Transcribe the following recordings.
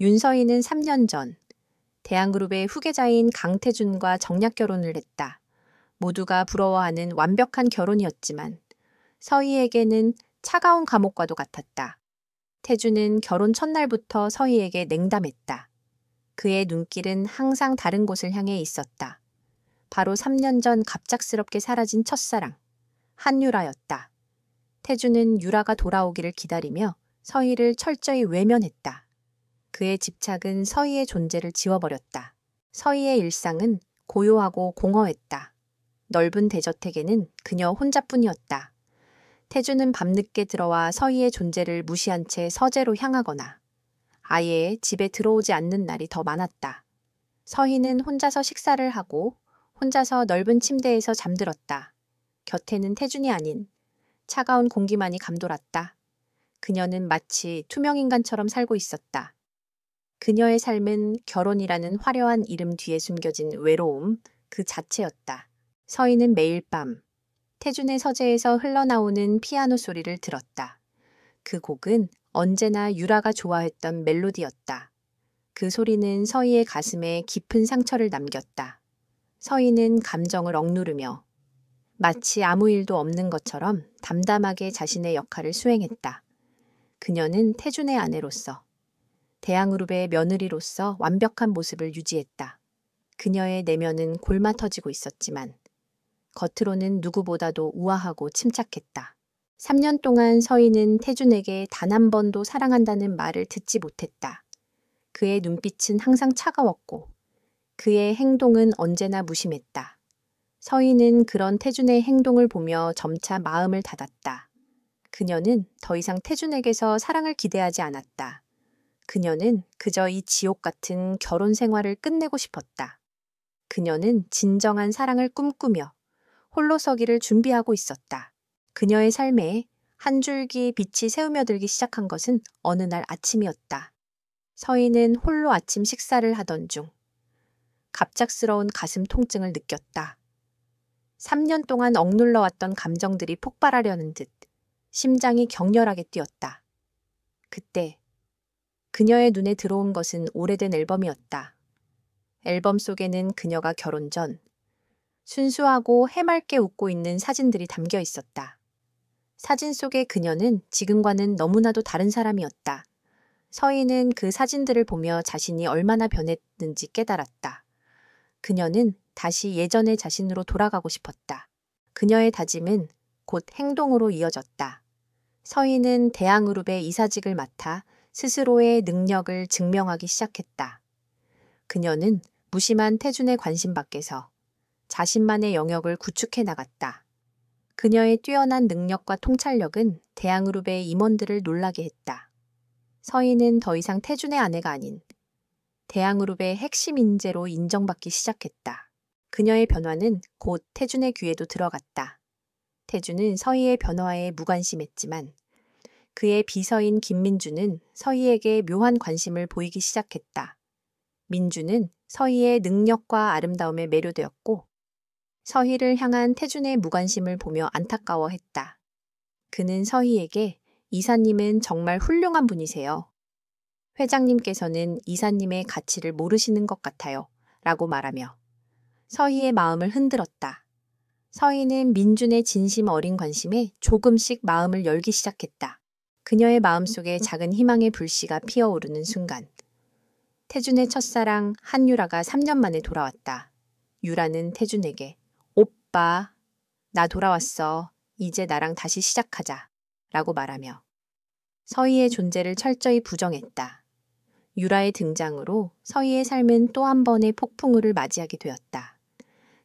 윤서희는 3년 전 대한그룹의 후계자인 강태준과 정략 결혼을 했다. 모두가 부러워하는 완벽한 결혼이었지만 서희에게는 차가운 감옥과도 같았다. 태준은 결혼 첫날부터 서희에게 냉담했다. 그의 눈길은 항상 다른 곳을 향해 있었다. 바로 3년 전 갑작스럽게 사라진 첫사랑, 한유라였다. 태준은 유라가 돌아오기를 기다리며 서희를 철저히 외면했다. 그의 집착은 서희의 존재를 지워버렸다. 서희의 일상은 고요하고 공허했다. 넓은 대저택에는 그녀 혼자뿐이었다. 태준은 밤늦게 들어와 서희의 존재를 무시한 채 서재로 향하거나 아예 집에 들어오지 않는 날이 더 많았다. 서희는 혼자서 식사를 하고 혼자서 넓은 침대에서 잠들었다. 곁에는 태준이 아닌 차가운 공기만이 감돌았다. 그녀는 마치 투명인간처럼 살고 있었다. 그녀의 삶은 결혼이라는 화려한 이름 뒤에 숨겨진 외로움 그 자체였다. 서희는 매일 밤 태준의 서재에서 흘러나오는 피아노 소리를 들었다. 그 곡은 언제나 유라가 좋아했던 멜로디였다. 그 소리는 서희의 가슴에 깊은 상처를 남겼다. 서희는 감정을 억누르며 마치 아무 일도 없는 것처럼 담담하게 자신의 역할을 수행했다. 그녀는 태준의 아내로서, 대한그룹의 며느리로서 완벽한 모습을 유지했다. 그녀의 내면은 골마 터지고 있었지만 겉으로는 누구보다도 우아하고 침착했다. 3년 동안 서희는 태준에게 단 한 번도 사랑한다는 말을 듣지 못했다. 그의 눈빛은 항상 차가웠고 그의 행동은 언제나 무심했다. 서희는 그런 태준의 행동을 보며 점차 마음을 닫았다. 그녀는 더 이상 태준에게서 사랑을 기대하지 않았다. 그녀는 그저 이 지옥 같은 결혼 생활을 끝내고 싶었다. 그녀는 진정한 사랑을 꿈꾸며 홀로 서기를 준비하고 있었다. 그녀의 삶에 한 줄기 빛이 새우며들기 시작한 것은 어느 날 아침이었다. 서희는 홀로 아침 식사를 하던 중 갑작스러운 가슴 통증을 느꼈다. 3년 동안 억눌러왔던 감정들이 폭발하려는 듯 심장이 격렬하게 뛰었다. 그때 그녀의 눈에 들어온 것은 오래된 앨범이었다. 앨범 속에는 그녀가 결혼 전 순수하고 해맑게 웃고 있는 사진들이 담겨 있었다. 사진 속의 그녀는 지금과는 너무나도 다른 사람이었다. 서희는 그 사진들을 보며 자신이 얼마나 변했는지 깨달았다. 그녀는 다시 예전의 자신으로 돌아가고 싶었다. 그녀의 다짐은 곧 행동으로 이어졌다. 서희는 대한그룹의 이사직을 맡아 스스로의 능력을 증명하기 시작했다. 그녀는 무심한 태준의 관심 밖에서 자신만의 영역을 구축해 나갔다. 그녀의 뛰어난 능력과 통찰력은 대한그룹의 임원들을 놀라게 했다. 서희는 더 이상 태준의 아내가 아닌 대한그룹의 핵심 인재로 인정받기 시작했다. 그녀의 변화는 곧 태준의 귀에도 들어갔다. 태준은 서희의 변화에 무관심했지만 그의 비서인 김민주는 서희에게 묘한 관심을 보이기 시작했다. 민주는 서희의 능력과 아름다움에 매료되었고 서희를 향한 태준의 무관심을 보며 안타까워했다. 그는 서희에게 이사님은 정말 훌륭한 분이세요. 회장님께서는 이사님의 가치를 모르시는 것 같아요. 라고 말하며 서희의 마음을 흔들었다. 서희는 민준의 진심 어린 관심에 조금씩 마음을 열기 시작했다. 그녀의 마음속에 작은 희망의 불씨가 피어오르는 순간 태준의 첫사랑 한유라가 3년 만에 돌아왔다. 유라는 태준에게 오빠, 나 돌아왔어. 이제 나랑 다시 시작하자. 라고 말하며 서희의 존재를 철저히 부정했다. 유라의 등장으로 서희의 삶은 또 한 번의 폭풍우를 맞이하게 되었다.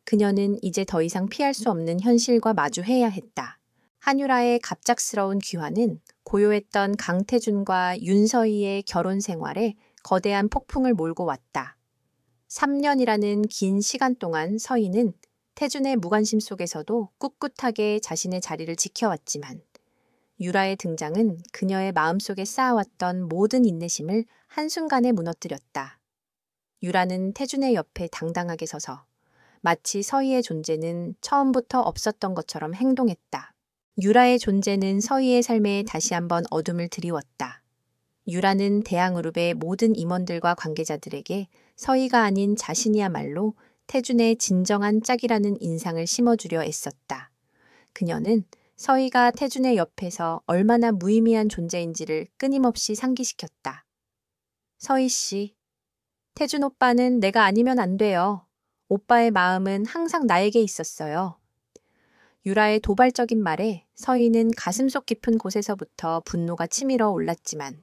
그녀는 이제 더 이상 피할 수 없는 현실과 마주해야 했다. 한유라의 갑작스러운 귀환은 고요했던 강태준과 윤서희의 결혼 생활에 거대한 폭풍을 몰고 왔다. 3년이라는 긴 시간 동안 서희는 태준의 무관심 속에서도 꿋꿋하게 자신의 자리를 지켜왔지만 유라의 등장은 그녀의 마음속에 쌓아왔던 모든 인내심을 한순간에 무너뜨렸다. 유라는 태준의 옆에 당당하게 서서 마치 서희의 존재는 처음부터 없었던 것처럼 행동했다. 유라의 존재는 서희의 삶에 다시 한번 어둠을 드리웠다. 유라는 대항그룹의 모든 임원들과 관계자들에게 서희가 아닌 자신이야말로 태준의 진정한 짝이라는 인상을 심어주려 애썼다. 그녀는 서희가 태준의 옆에서 얼마나 무의미한 존재인지를 끊임없이 상기시켰다. 서희 씨, 태준 오빠는 내가 아니면 안 돼요. 오빠의 마음은 항상 나에게 있었어요. 유라의 도발적인 말에 서희는 가슴속 깊은 곳에서부터 분노가 치밀어 올랐지만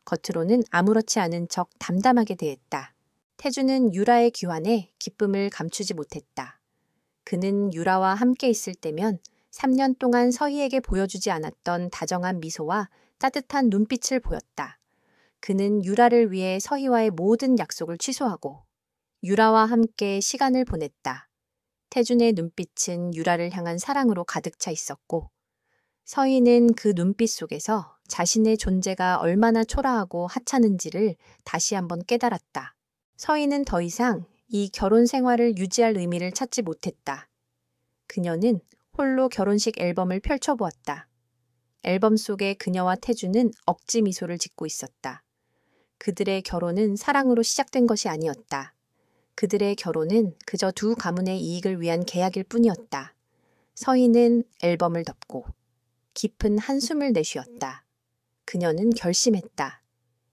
겉으로는 아무렇지 않은 척 담담하게 대했다. 태준은 유라의 귀환에 기쁨을 감추지 못했다. 그는 유라와 함께 있을 때면 3년 동안 서희에게 보여주지 않았던 다정한 미소와 따뜻한 눈빛을 보였다. 그는 유라를 위해 서희와의 모든 약속을 취소하고 유라와 함께 시간을 보냈다. 태준의 눈빛은 유라를 향한 사랑으로 가득 차 있었고 서희는 그 눈빛 속에서 자신의 존재가 얼마나 초라하고 하찮은지를 다시 한번 깨달았다. 서희는 더 이상 이 결혼 생활을 유지할 의미를 찾지 못했다. 그녀는 홀로 결혼식 앨범을 펼쳐보았다. 앨범 속에 그녀와 태준은 억지 미소를 짓고 있었다. 그들의 결혼은 사랑으로 시작된 것이 아니었다. 그들의 결혼은 그저 두 가문의 이익을 위한 계약일 뿐이었다. 서희는 앨범을 덮고 깊은 한숨을 내쉬었다. 그녀는 결심했다.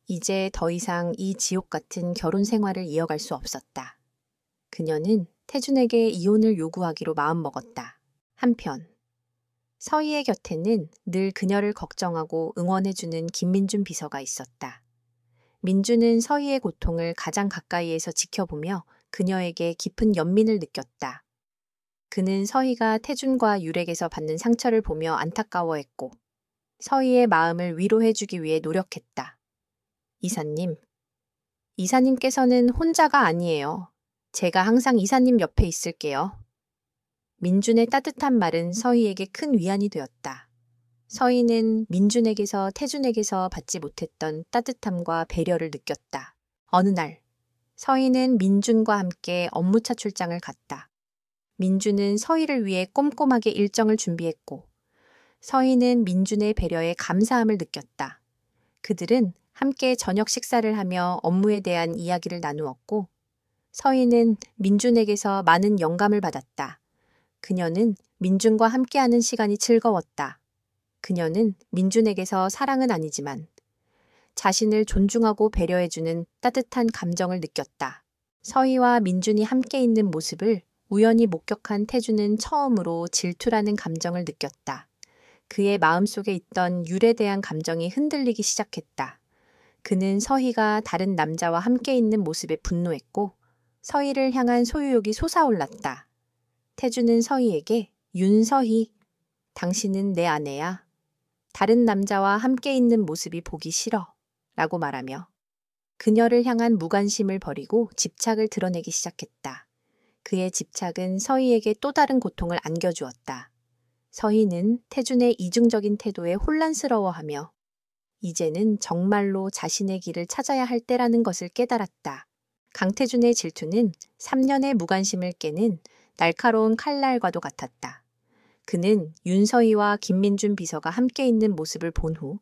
이제 더 이상 이 지옥 같은 결혼 생활을 이어갈 수 없었다. 그녀는 태준에게 이혼을 요구하기로 마음먹었다. 한편 서희의 곁에는 늘 그녀를 걱정하고 응원해주는 김민준 비서가 있었다. 민준은 서희의 고통을 가장 가까이에서 지켜보며 그녀에게 깊은 연민을 느꼈다. 그는 서희가 태준과 유렉에서 받는 상처를 보며 안타까워했고 서희의 마음을 위로해주기 위해 노력했다. 이사님, 이사님께서는 혼자가 아니에요. 제가 항상 이사님 옆에 있을게요. 민준의 따뜻한 말은 서희에게 큰 위안이 되었다. 서희는 민준에게서 태준에게서 받지 못했던 따뜻함과 배려를 느꼈다. 어느 날, 서희는 민준과 함께 업무차 출장을 갔다. 민준은 서희를 위해 꼼꼼하게 일정을 준비했고 서희는 민준의 배려에 감사함을 느꼈다. 그들은 함께 저녁 식사를 하며 업무에 대한 이야기를 나누었고 서희는 민준에게서 많은 영감을 받았다. 그녀는 민준과 함께하는 시간이 즐거웠다. 그녀는 민준에게서 사랑은 아니지만 자신을 존중하고 배려해주는 따뜻한 감정을 느꼈다. 서희와 민준이 함께 있는 모습을 우연히 목격한 태준은 처음으로 질투라는 감정을 느꼈다. 그의 마음속에 있던 율에 대한 감정이 흔들리기 시작했다. 그는 서희가 다른 남자와 함께 있는 모습에 분노했고 서희를 향한 소유욕이 솟아올랐다. 태준은 서희에게 윤서희, 당신은 내 아내야. 다른 남자와 함께 있는 모습이 보기 싫어 라고 말하며 그녀를 향한 무관심을 버리고 집착을 드러내기 시작했다. 그의 집착은 서희에게 또 다른 고통을 안겨주었다. 서희는 태준의 이중적인 태도에 혼란스러워하며 이제는 정말로 자신의 길을 찾아야 할 때라는 것을 깨달았다. 강태준의 질투는 3년의 무관심을 깨는 날카로운 칼날과도 같았다. 그는 윤서희와 김민준 비서가 함께 있는 모습을 본 후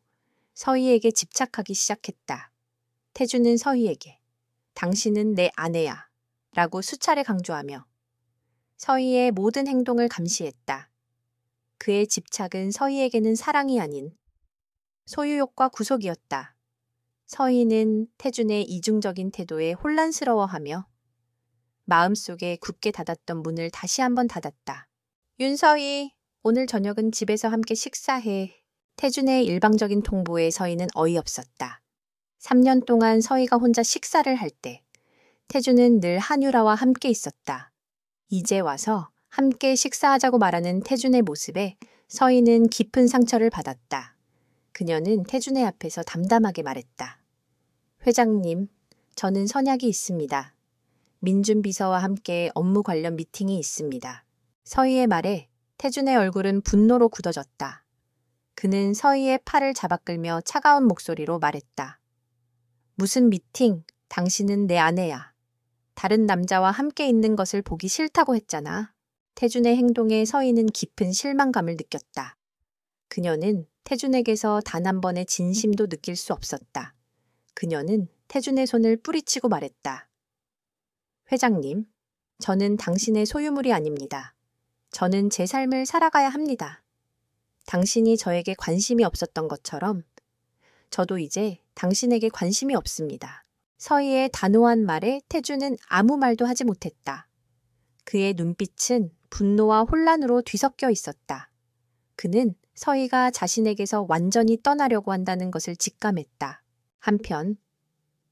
서희에게 집착하기 시작했다. 태준은 서희에게 당신은 내 아내야 라고 수차례 강조하며 서희의 모든 행동을 감시했다. 그의 집착은 서희에게는 사랑이 아닌 소유욕과 구속이었다. 서희는 태준의 이중적인 태도에 혼란스러워하며 마음속에 굳게 닫았던 문을 다시 한번 닫았다. 윤서희, 오늘 저녁은 집에서 함께 식사해. 태준의 일방적인 통보에 서희는 어이없었다. 3년 동안 서희가 혼자 식사를 할 때 태준은 늘 한유라와 함께 있었다. 이제 와서 함께 식사하자고 말하는 태준의 모습에 서희는 깊은 상처를 받았다. 그녀는 태준의 앞에서 담담하게 말했다. 회장님, 저는 선약이 있습니다. 민준 비서와 함께 업무 관련 미팅이 있습니다. 서희의 말에 태준의 얼굴은 분노로 굳어졌다. 그는 서희의 팔을 잡아끌며 차가운 목소리로 말했다. 무슨 미팅? 당신은 내 아내야. 다른 남자와 함께 있는 것을 보기 싫다고 했잖아. 태준의 행동에 서희는 깊은 실망감을 느꼈다. 그녀는 태준에게서 단 한 번의 진심도 느낄 수 없었다. 그녀는 태준의 손을 뿌리치고 말했다. 회장님, 저는 당신의 소유물이 아닙니다. 저는 제 삶을 살아가야 합니다. 당신이 저에게 관심이 없었던 것처럼 저도 이제 당신에게 관심이 없습니다. 서희의 단호한 말에 태준은 아무 말도 하지 못했다. 그의 눈빛은 분노와 혼란으로 뒤섞여 있었다. 그는 서희가 자신에게서 완전히 떠나려고 한다는 것을 직감했다. 한편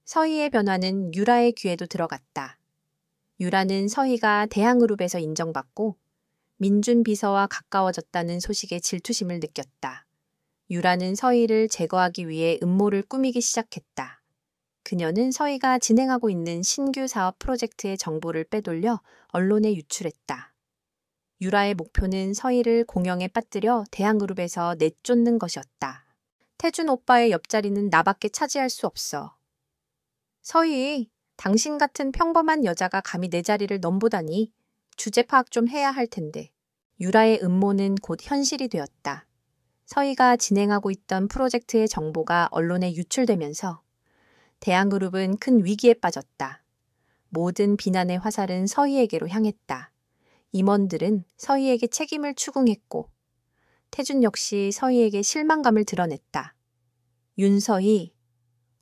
서희의 변화는 유라의 귀에도 들어갔다. 유라는 서희가 대항그룹에서 인정받고 민준 비서와 가까워졌다는 소식에 질투심을 느꼈다. 유라는 서희를 제거하기 위해 음모를 꾸미기 시작했다. 그녀는 서희가 진행하고 있는 신규 사업 프로젝트의 정보를 빼돌려 언론에 유출했다. 유라의 목표는 서희를 공영에 빠뜨려 대항그룹에서 내쫓는 것이었다. 태준 오빠의 옆자리는 나밖에 차지할 수 없어. 서희, 당신 같은 평범한 여자가 감히 내 자리를 넘보다니 주제 파악 좀 해야 할 텐데. 유라의 음모는 곧 현실이 되었다. 서희가 진행하고 있던 프로젝트의 정보가 언론에 유출되면서 대항그룹은 큰 위기에 빠졌다. 모든 비난의 화살은 서희에게로 향했다. 임원들은 서희에게 책임을 추궁했고 태준 역시 서희에게 실망감을 드러냈다. 윤서희,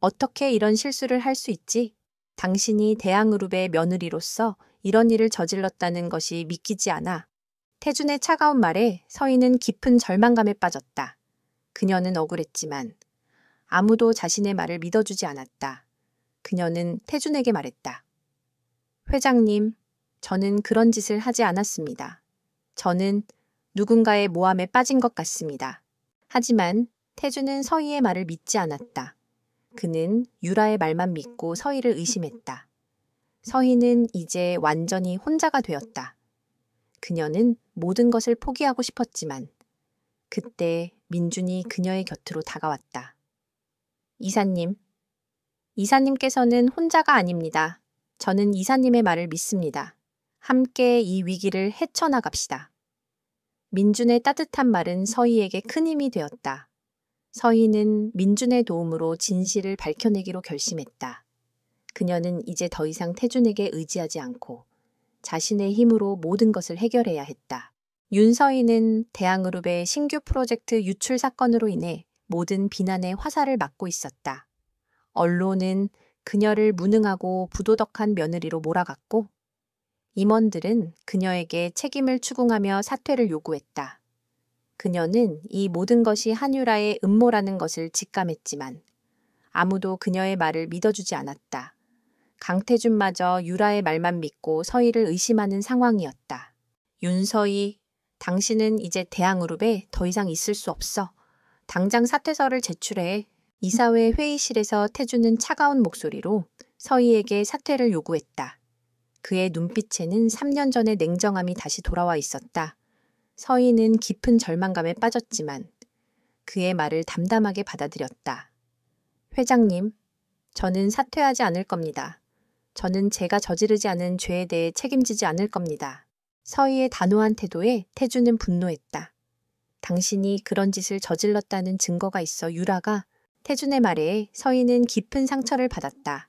어떻게 이런 실수를 할 수 있지? 당신이 대항그룹의 며느리로서 이런 일을 저질렀다는 것이 믿기지 않아. 태준의 차가운 말에 서희는 깊은 절망감에 빠졌다. 그녀는 억울했지만 아무도 자신의 말을 믿어주지 않았다. 그녀는 태준에게 말했다. 회장님, 저는 그런 짓을 하지 않았습니다. 저는 누군가의 모함에 빠진 것 같습니다. 하지만 태준은 서희의 말을 믿지 않았다. 그는 유라의 말만 믿고 서희를 의심했다. 서희는 이제 완전히 혼자가 되었다. 그녀는 모든 것을 포기하고 싶었지만 그때 민준이 그녀의 곁으로 다가왔다. 이사님께서는 혼자가 아닙니다. 저는 이사님의 말을 믿습니다. 함께 이 위기를 헤쳐나갑시다. 민준의 따뜻한 말은 서희에게 큰 힘이 되었다. 서희는 민준의 도움으로 진실을 밝혀내기로 결심했다. 그녀는 이제 더 이상 태준에게 의지하지 않고 자신의 힘으로 모든 것을 해결해야 했다. 윤서희는 대항그룹의 신규 프로젝트 유출 사건으로 인해 모든 비난의 화살을 맞고 있었다. 언론은 그녀를 무능하고 부도덕한 며느리로 몰아갔고 임원들은 그녀에게 책임을 추궁하며 사퇴를 요구했다. 그녀는 이 모든 것이 한유라의 음모라는 것을 직감했지만 아무도 그녀의 말을 믿어주지 않았다. 강태준마저 유라의 말만 믿고 서희를 의심하는 상황이었다. 윤서희, 당신은 이제 대항그룹에 더 이상 있을 수 없어. 당장 사퇴서를 제출해. 이사회 회의실에서 태준은 차가운 목소리로 서희에게 사퇴를 요구했다. 그의 눈빛에는 3년 전의 냉정함이 다시 돌아와 있었다. 서희는 깊은 절망감에 빠졌지만 그의 말을 담담하게 받아들였다. 회장님, 저는 사퇴하지 않을 겁니다. 저는 제가 저지르지 않은 죄에 대해 책임지지 않을 겁니다. 서희의 단호한 태도에 태준은 분노했다. 당신이 그런 짓을 저질렀다는 증거가 있어 유라가 태준의 말에 서희는 깊은 상처를 받았다.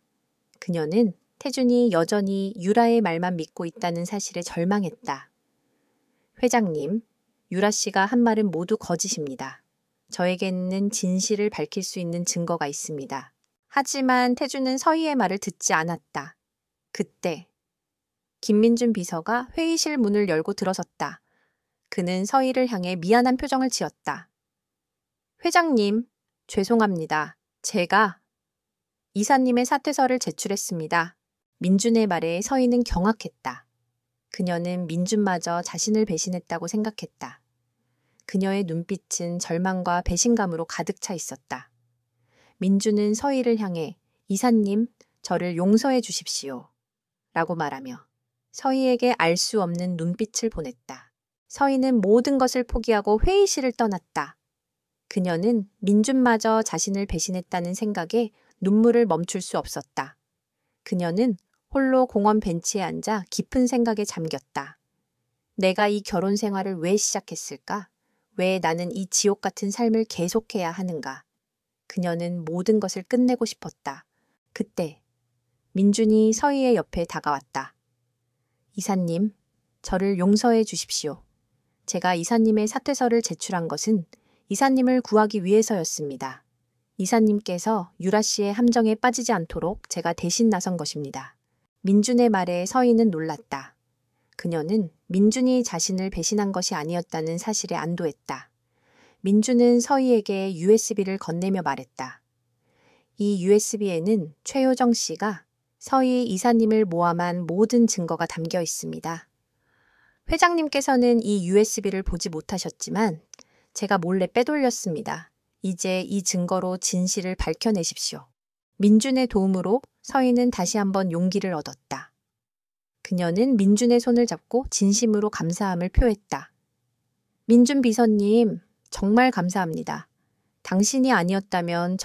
그녀는 태준이 여전히 유라의 말만 믿고 있다는 사실에 절망했다. 회장님, 유라 씨가 한 말은 모두 거짓입니다. 저에게는 진실을 밝힐 수 있는 증거가 있습니다. 하지만 태준은 서희의 말을 듣지 않았다. 그때 김민준 비서가 회의실 문을 열고 들어섰다. 그는 서희를 향해 미안한 표정을 지었다. 회장님, 죄송합니다. 제가 이사님의 사퇴서를 제출했습니다. 민준의 말에 서희는 경악했다. 그녀는 민준마저 자신을 배신했다고 생각했다. 그녀의 눈빛은 절망과 배신감으로 가득 차 있었다. 민준은 서희를 향해 이사님, 저를 용서해 주십시오. 라고 말하며 서희에게 알 수 없는 눈빛을 보냈다. 서희는 모든 것을 포기하고 회의실을 떠났다. 그녀는 민준마저 자신을 배신했다는 생각에 눈물을 멈출 수 없었다. 그녀는 홀로 공원 벤치에 앉아 깊은 생각에 잠겼다. 내가 이 결혼 생활을 왜 시작했을까? 왜 나는 이 지옥 같은 삶을 계속해야 하는가? 그녀는 모든 것을 끝내고 싶었다. 그때 민준이 서희의 옆에 다가왔다. 이사님, 저를 용서해 주십시오. 제가 이사님의 사퇴서를 제출한 것은 이사님을 구하기 위해서였습니다. 이사님께서 유라 씨의 함정에 빠지지 않도록 제가 대신 나선 것입니다. 민준의 말에 서희는 놀랐다. 그녀는 민준이 자신을 배신한 것이 아니었다는 사실에 안도했다. 민준은 서희에게 USB를 건네며 말했다. 이 USB에는 최효정 씨가 서희 이사님을 모함한 모든 증거가 담겨 있습니다. 회장님께서는 이 USB를 보지 못하셨지만 제가 몰래 빼돌렸습니다. 이제 이 증거로 진실을 밝혀내십시오. 민준의 도움으로 서희는 다시 한번 용기를 얻었다. 그녀는 민준의 손을 잡고 진심으로 감사함을 표했다. 민준 비서님, 정말 감사합니다. 당신이 아니었다면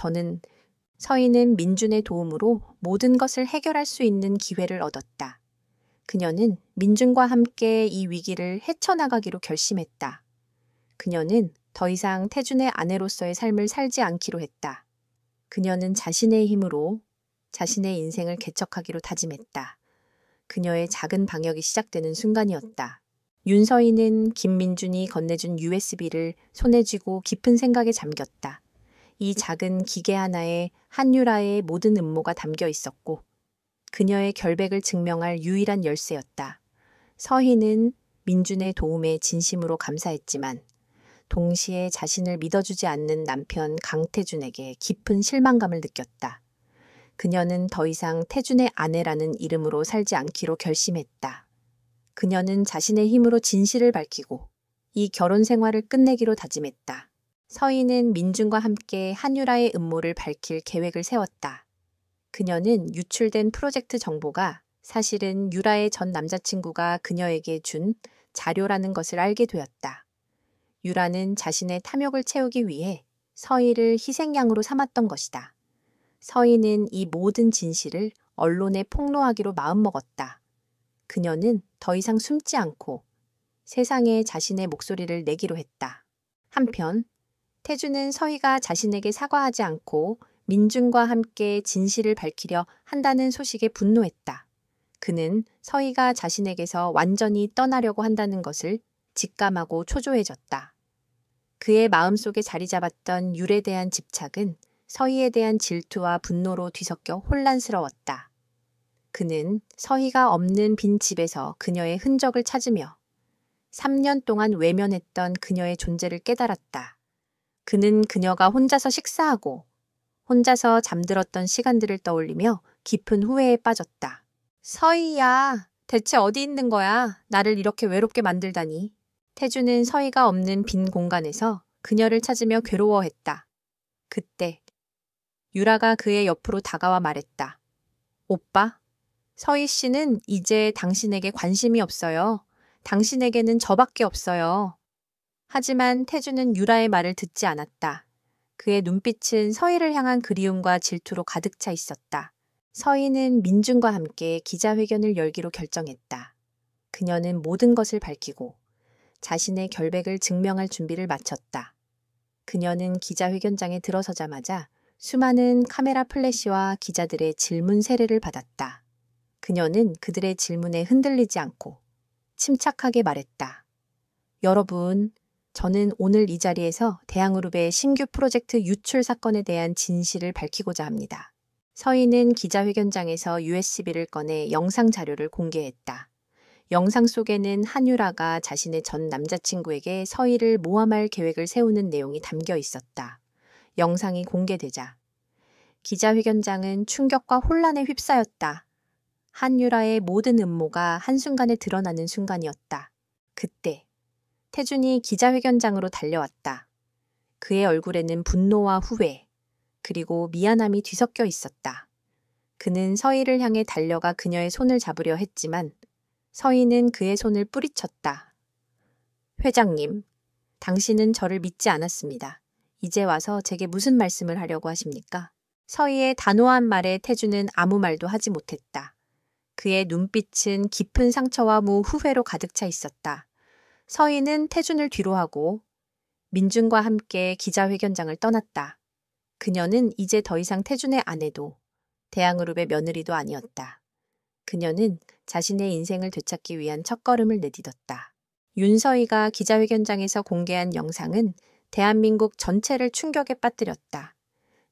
서희는 민준의 도움으로 모든 것을 해결할 수 있는 기회를 얻었다. 그녀는 민준과 함께 이 위기를 헤쳐나가기로 결심했다. 그녀는 더 이상 태준의 아내로서의 삶을 살지 않기로 했다. 그녀는 자신의 힘으로 자신의 인생을 개척하기로 다짐했다. 그녀의 작은 방역이 시작되는 순간이었다. 윤서희는 김민준이 건네준 USB를 손에 쥐고 깊은 생각에 잠겼다. 이 작은 기계 하나에 한유라의 모든 음모가 담겨 있었고 그녀의 결백을 증명할 유일한 열쇠였다. 서희는 민준의 도움에 진심으로 감사했지만 동시에 자신을 믿어주지 않는 남편 강태준에게 깊은 실망감을 느꼈다. 그녀는 더 이상 태준의 아내라는 이름으로 살지 않기로 결심했다. 그녀는 자신의 힘으로 진실을 밝히고 이 결혼 생활을 끝내기로 다짐했다. 서희는 민준과 함께 한유라의 음모를 밝힐 계획을 세웠다. 그녀는 유출된 프로젝트 정보가 사실은 유라의 전 남자친구가 그녀에게 준 자료라는 것을 알게 되었다. 유라는 자신의 탐욕을 채우기 위해 서희를 희생양으로 삼았던 것이다. 서희는 이 모든 진실을 언론에 폭로하기로 마음먹었다. 그녀는 더 이상 숨지 않고 세상에 자신의 목소리를 내기로 했다. 한편 태준은 서희가 자신에게 사과하지 않고 민준과 함께 진실을 밝히려 한다는 소식에 분노했다. 그는 서희가 자신에게서 완전히 떠나려고 한다는 것을 직감하고 초조해졌다. 그의 마음속에 자리 잡았던 율에 대한 집착은 서희에 대한 질투와 분노로 뒤섞여 혼란스러웠다. 그는 서희가 없는 빈 집에서 그녀의 흔적을 찾으며 3년 동안 외면했던 그녀의 존재를 깨달았다. 그는 그녀가 혼자서 식사하고 혼자서 잠들었던 시간들을 떠올리며 깊은 후회에 빠졌다. 서희야, 대체 어디 있는 거야? 나를 이렇게 외롭게 만들다니. 태준은 서희가 없는 빈 공간에서 그녀를 찾으며 괴로워했다. 그때 유라가 그의 옆으로 다가와 말했다. 오빠, 서희 씨는 이제 당신에게 관심이 없어요. 당신에게는 저밖에 없어요. 하지만 태준은 유라의 말을 듣지 않았다. 그의 눈빛은 서희를 향한 그리움과 질투로 가득 차 있었다. 서희는 민준과 함께 기자회견을 열기로 결정했다. 그녀는 모든 것을 밝히고 자신의 결백을 증명할 준비를 마쳤다. 그녀는 기자회견장에 들어서자마자 수많은 카메라 플래시와 기자들의 질문 세례를 받았다. 그녀는 그들의 질문에 흔들리지 않고 침착하게 말했다. 여러분, 저는 오늘 이 자리에서 대한그룹의 신규 프로젝트 유출 사건에 대한 진실을 밝히고자 합니다. 서희는 기자회견장에서 USB를 꺼내 영상 자료를 공개했다. 영상 속에는 한유라가 자신의 전 남자친구에게 서희를 모함할 계획을 세우는 내용이 담겨 있었다. 영상이 공개되자 기자회견장은 충격과 혼란에 휩싸였다. 한유라의 모든 음모가 한순간에 드러나는 순간이었다. 그때 태준이 기자회견장으로 달려왔다. 그의 얼굴에는 분노와 후회, 그리고 미안함이 뒤섞여 있었다. 그는 서희를 향해 달려가 그녀의 손을 잡으려 했지만 서희는 그의 손을 뿌리쳤다. 회장님, 당신은 저를 믿지 않았습니다. 이제 와서 제게 무슨 말씀을 하려고 하십니까? 서희의 단호한 말에 태준은 아무 말도 하지 못했다. 그의 눈빛은 깊은 상처와 후회로 가득 차 있었다. 서희는 태준을 뒤로하고 민준과 함께 기자회견장을 떠났다. 그녀는 이제 더 이상 태준의 아내도 대항그룹의 며느리도 아니었다. 그녀는 자신의 인생을 되찾기 위한 첫걸음을 내딛었다. 윤서희가 기자회견장에서 공개한 영상은 대한민국 전체를 충격에 빠뜨렸다.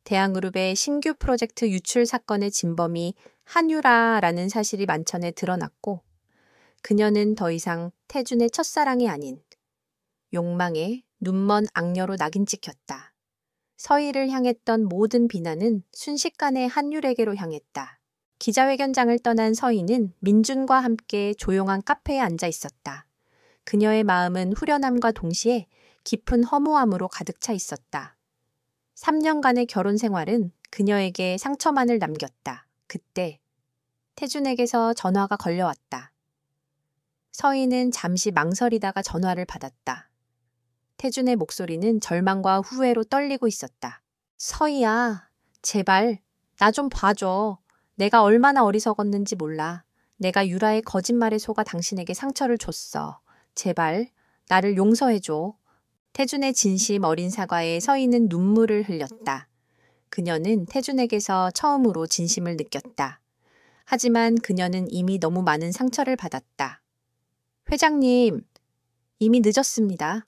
대항그룹의 신규 프로젝트 유출 사건의 진범이 한유라라는 사실이 만천에 드러났고 그녀는 더 이상 태준의 첫사랑이 아닌 욕망의 눈먼 악녀로 낙인 찍혔다. 서희를 향했던 모든 비난은 순식간에 한율에게로 향했다. 기자회견장을 떠난 서희는 민준과 함께 조용한 카페에 앉아 있었다. 그녀의 마음은 후련함과 동시에 깊은 허무함으로 가득 차 있었다. 3년간의 결혼 생활은 그녀에게 상처만을 남겼다. 그때 태준에게서 전화가 걸려왔다. 서희는 잠시 망설이다가 전화를 받았다. 태준의 목소리는 절망과 후회로 떨리고 있었다. 서희야, 제발 나 좀 봐줘. 내가 얼마나 어리석었는지 몰라. 내가 유라의 거짓말에 속아 당신에게 상처를 줬어. 제발 나를 용서해줘. 태준의 진심 어린 사과에 서희는 눈물을 흘렸다. 그녀는 태준에게서 처음으로 진심을 느꼈다. 하지만 그녀는 이미 너무 많은 상처를 받았다. 회장님, 이미 늦었습니다.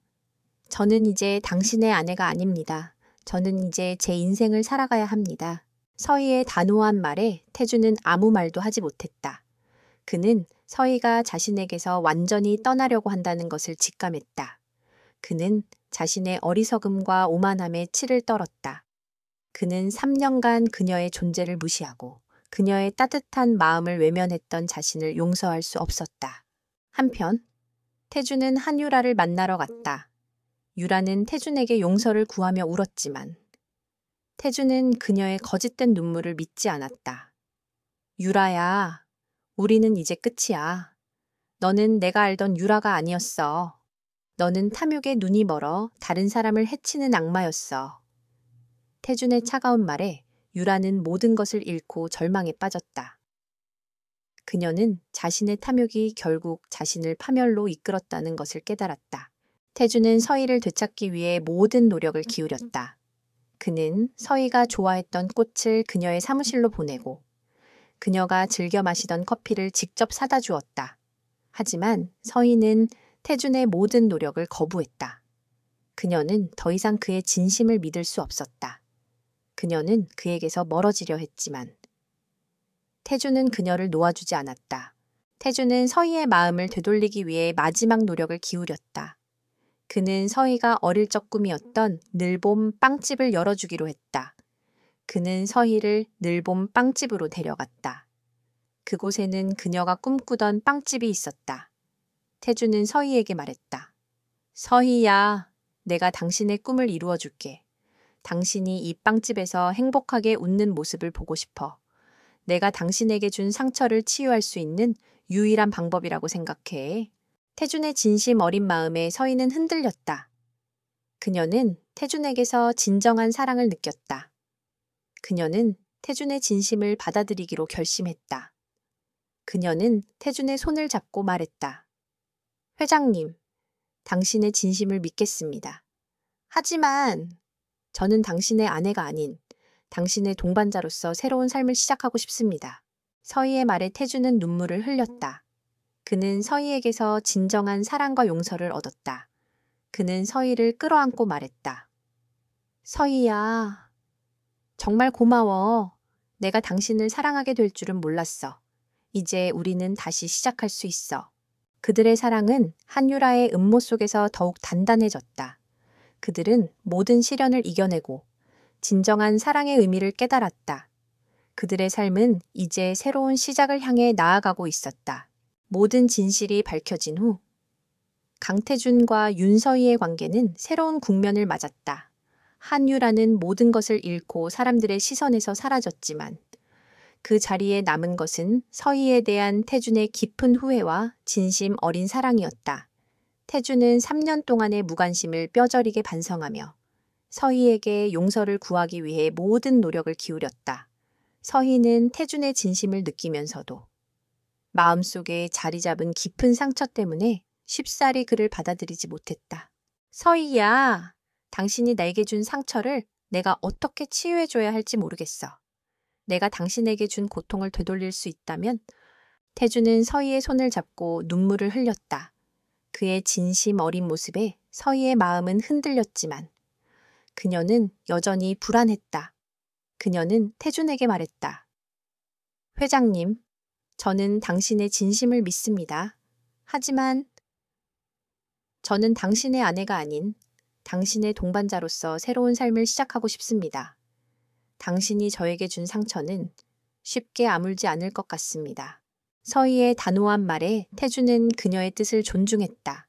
저는 이제 당신의 아내가 아닙니다. 저는 이제 제 인생을 살아가야 합니다. 서희의 단호한 말에 태준은 아무 말도 하지 못했다. 그는 서희가 자신에게서 완전히 떠나려고 한다는 것을 직감했다. 그는 자신의 어리석음과 오만함에 치를 떨었다. 그는 3년간 그녀의 존재를 무시하고 그녀의 따뜻한 마음을 외면했던 자신을 용서할 수 없었다. 한편 태준은 한유라를 만나러 갔다. 유라는 태준에게 용서를 구하며 울었지만 태준은 그녀의 거짓된 눈물을 믿지 않았다. 유라야, 우리는 이제 끝이야. 너는 내가 알던 유라가 아니었어. 너는 탐욕에 눈이 멀어 다른 사람을 해치는 악마였어. 태준의 차가운 말에 유라는 모든 것을 잃고 절망에 빠졌다. 그녀는 자신의 탐욕이 결국 자신을 파멸로 이끌었다는 것을 깨달았다. 태준은 서희를 되찾기 위해 모든 노력을 기울였다. 그는 서희가 좋아했던 꽃을 그녀의 사무실로 보내고 그녀가 즐겨 마시던 커피를 직접 사다 주었다. 하지만 서희는 태준의 모든 노력을 거부했다. 그녀는 더 이상 그의 진심을 믿을 수 없었다. 그녀는 그에게서 멀어지려 했지만 태준은 그녀를 놓아주지 않았다. 태준은 서희의 마음을 되돌리기 위해 마지막 노력을 기울였다. 그는 서희가 어릴 적 꿈이었던 늘봄 빵집을 열어주기로 했다. 그는 서희를 늘봄 빵집으로 데려갔다. 그곳에는 그녀가 꿈꾸던 빵집이 있었다. 태준은 서희에게 말했다. 서희야, 내가 당신의 꿈을 이루어줄게. 당신이 이 빵집에서 행복하게 웃는 모습을 보고 싶어. 내가 당신에게 준 상처를 치유할 수 있는 유일한 방법이라고 생각해. 태준의 진심 어린 마음에 서희는 흔들렸다. 그녀는 태준에게서 진정한 사랑을 느꼈다. 그녀는 태준의 진심을 받아들이기로 결심했다. 그녀는 태준의 손을 잡고 말했다. 회장님, 당신의 진심을 믿겠습니다. 하지만 저는 당신의 아내가 아닌 당신의 동반자로서 새로운 삶을 시작하고 싶습니다. 서희의 말에 태준은 눈물을 흘렸다. 그는 서희에게서 진정한 사랑과 용서를 얻었다. 그는 서희를 끌어안고 말했다. 서희야, 정말 고마워. 내가 당신을 사랑하게 될 줄은 몰랐어. 이제 우리는 다시 시작할 수 있어. 그들의 사랑은 한유라의 음모 속에서 더욱 단단해졌다. 그들은 모든 시련을 이겨내고 진정한 사랑의 의미를 깨달았다. 그들의 삶은 이제 새로운 시작을 향해 나아가고 있었다. 모든 진실이 밝혀진 후 강태준과 윤서희의 관계는 새로운 국면을 맞았다. 한유라는 모든 것을 잃고 사람들의 시선에서 사라졌지만 그 자리에 남은 것은 서희에 대한 태준의 깊은 후회와 진심 어린 사랑이었다. 태준은 3년 동안의 무관심을 뼈저리게 반성하며 서희에게 용서를 구하기 위해 모든 노력을 기울였다. 서희는 태준의 진심을 느끼면서도 마음속에 자리 잡은 깊은 상처 때문에 쉽사리 그를 받아들이지 못했다. 서희야, 당신이 내게 준 상처를 내가 어떻게 치유해줘야 할지 모르겠어. 내가 당신에게 준 고통을 되돌릴 수 있다면? 태주는 서희의 손을 잡고 눈물을 흘렸다. 그의 진심 어린 모습에 서희의 마음은 흔들렸지만 그녀는 여전히 불안했다. 그녀는 태준에게 말했다. 회장님, 저는 당신의 진심을 믿습니다. 하지만 저는 당신의 아내가 아닌 당신의 동반자로서 새로운 삶을 시작하고 싶습니다. 당신이 저에게 준 상처는 쉽게 아물지 않을 것 같습니다. 서희의 단호한 말에 태주는 그녀의 뜻을 존중했다.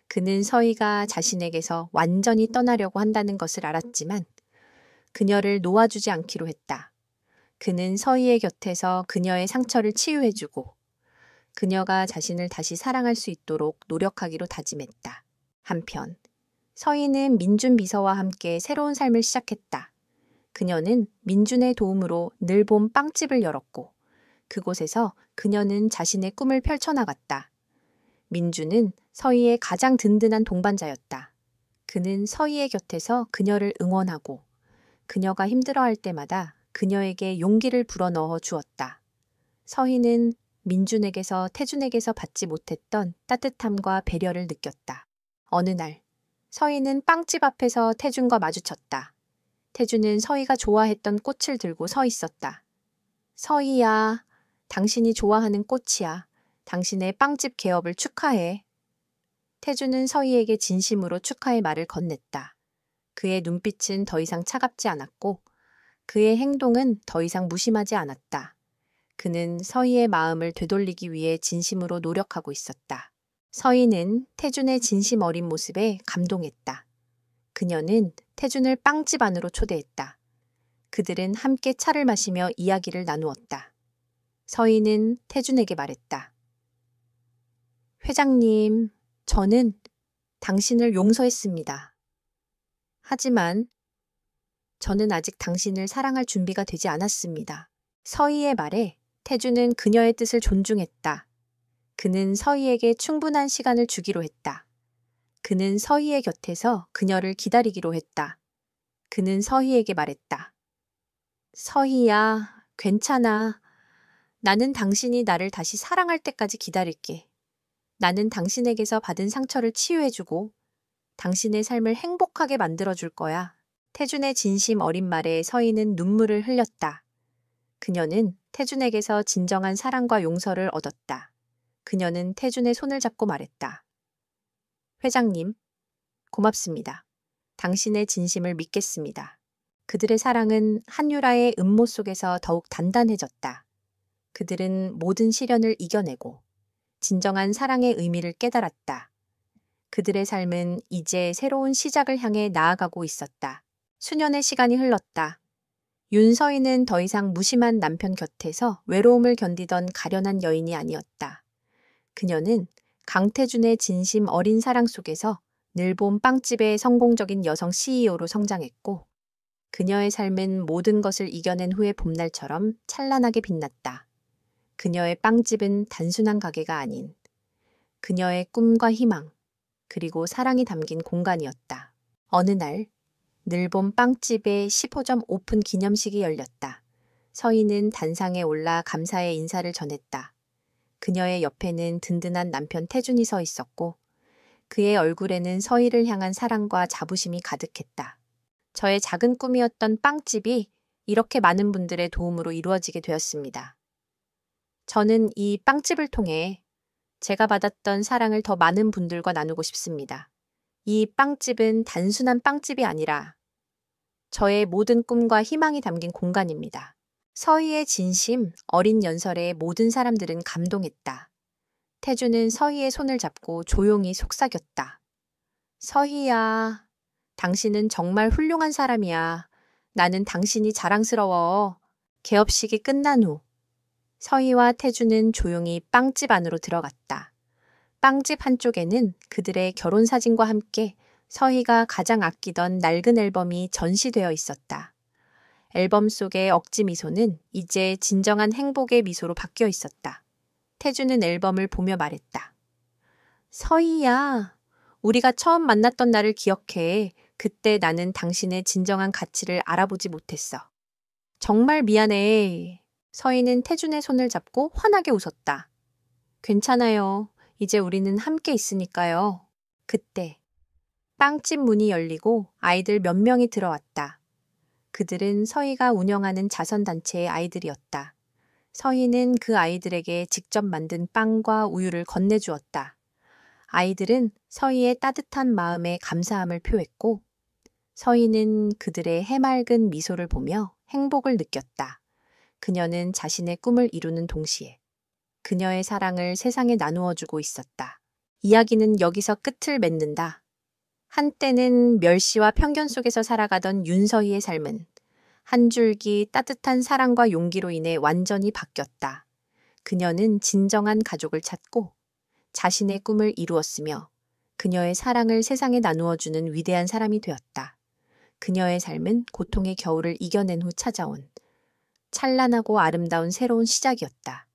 그는 서희가 자신에게서 완전히 떠나려고 한다는 것을 알았지만 그녀를 놓아주지 않기로 했다. 그는 서희의 곁에서 그녀의 상처를 치유해주고 그녀가 자신을 다시 사랑할 수 있도록 노력하기로 다짐했다. 한편 서희는 민준 비서와 함께 새로운 삶을 시작했다. 그녀는 민준의 도움으로 늘 봄 빵집을 열었고 그곳에서 그녀는 자신의 꿈을 펼쳐나갔다. 민준은 서희의 가장 든든한 동반자였다. 그는 서희의 곁에서 그녀를 응원하고 그녀가 힘들어할 때마다 그녀에게 용기를 불어넣어 주었다. 서희는 민준에게서 태준에게서 받지 못했던 따뜻함과 배려를 느꼈다. 어느 날 서희는 빵집 앞에서 태준과 마주쳤다. 태준은 서희가 좋아했던 꽃을 들고 서 있었다. 서희야, 당신이 좋아하는 꽃이야. 당신의 빵집 개업을 축하해. 태준은 서희에게 진심으로 축하의 말을 건넸다. 그의 눈빛은 더 이상 차갑지 않았고 그의 행동은 더 이상 무심하지 않았다. 그는 서희의 마음을 되돌리기 위해 진심으로 노력하고 있었다. 서희는 태준의 진심 어린 모습에 감동했다. 그녀는 태준을 빵집 안으로 초대했다. 그들은 함께 차를 마시며 이야기를 나누었다. 서희는 태준에게 말했다. 회장님, 저는 당신을 용서했습니다. 하지만 저는 아직 당신을 사랑할 준비가 되지 않았습니다. 서희의 말에 태준은 그녀의 뜻을 존중했다. 그는 서희에게 충분한 시간을 주기로 했다. 그는 서희의 곁에서 그녀를 기다리기로 했다. 그는 서희에게 말했다. 서희야, 괜찮아. 나는 당신이 나를 다시 사랑할 때까지 기다릴게. 나는 당신에게서 받은 상처를 치유해주고 당신의 삶을 행복하게 만들어줄 거야. 태준의 진심 어린 말에 서희는 눈물을 흘렸다. 그녀는 태준에게서 진정한 사랑과 용서를 얻었다. 그녀는 태준의 손을 잡고 말했다. 회장님, 고맙습니다. 당신의 진심을 믿겠습니다. 그들의 사랑은 한유라의 음모 속에서 더욱 단단해졌다. 그들은 모든 시련을 이겨내고 진정한 사랑의 의미를 깨달았다. 그들의 삶은 이제 새로운 시작을 향해 나아가고 있었다. 수년의 시간이 흘렀다. 윤서희는 더 이상 무심한 남편 곁에서 외로움을 견디던 가련한 여인이 아니었다. 그녀는 강태준의 진심 어린 사랑 속에서 늘봄 빵집의 성공적인 여성 CEO로 성장했고 그녀의 삶은 모든 것을 이겨낸 후의 봄날처럼 찬란하게 빛났다. 그녀의 빵집은 단순한 가게가 아닌 그녀의 꿈과 희망 그리고 사랑이 담긴 공간이었다. 어느 날 늘봄 빵집의 15점 오픈 기념식이 열렸다. 서희는 단상에 올라 감사의 인사를 전했다. 그녀의 옆에는 든든한 남편 태준이 서 있었고 그의 얼굴에는 서희를 향한 사랑과 자부심이 가득했다. 저의 작은 꿈이었던 빵집이 이렇게 많은 분들의 도움으로 이루어지게 되었습니다. 저는 이 빵집을 통해 제가 받았던 사랑을 더 많은 분들과 나누고 싶습니다. 이 빵집은 단순한 빵집이 아니라 저의 모든 꿈과 희망이 담긴 공간입니다. 서희의 진심, 어린 연설에 모든 사람들은 감동했다. 태준은 서희의 손을 잡고 조용히 속삭였다. 서희야, 당신은 정말 훌륭한 사람이야. 나는 당신이 자랑스러워. 개업식이 끝난 후 서희와 태준은 조용히 빵집 안으로 들어갔다. 빵집 한쪽에는 그들의 결혼 사진과 함께 서희가 가장 아끼던 낡은 앨범이 전시되어 있었다. 앨범 속의 억지 미소는 이제 진정한 행복의 미소로 바뀌어 있었다. 태준은 앨범을 보며 말했다. 서희야, 우리가 처음 만났던 날을 기억해. 그때 나는 당신의 진정한 가치를 알아보지 못했어. 정말 미안해. 서희는 태준의 손을 잡고 환하게 웃었다. 괜찮아요. 이제 우리는 함께 있으니까요. 그때 빵집 문이 열리고 아이들 몇 명이 들어왔다. 그들은 서희가 운영하는 자선단체의 아이들이었다. 서희는 그 아이들에게 직접 만든 빵과 우유를 건네주었다. 아이들은 서희의 따뜻한 마음에 감사함을 표했고 서희는 그들의 해맑은 미소를 보며 행복을 느꼈다. 그녀는 자신의 꿈을 이루는 동시에 그녀의 사랑을 세상에 나누어주고 있었다. 이야기는 여기서 끝을 맺는다. 한때는 멸시와 편견 속에서 살아가던 윤서희의 삶은 한 줄기 따뜻한 사랑과 용기로 인해 완전히 바뀌었다. 그녀는 진정한 가족을 찾고 자신의 꿈을 이루었으며 그녀의 사랑을 세상에 나누어주는 위대한 사람이 되었다. 그녀의 삶은 고통의 겨울을 이겨낸 후 찾아온 찬란하고 아름다운 새로운 시작이었다.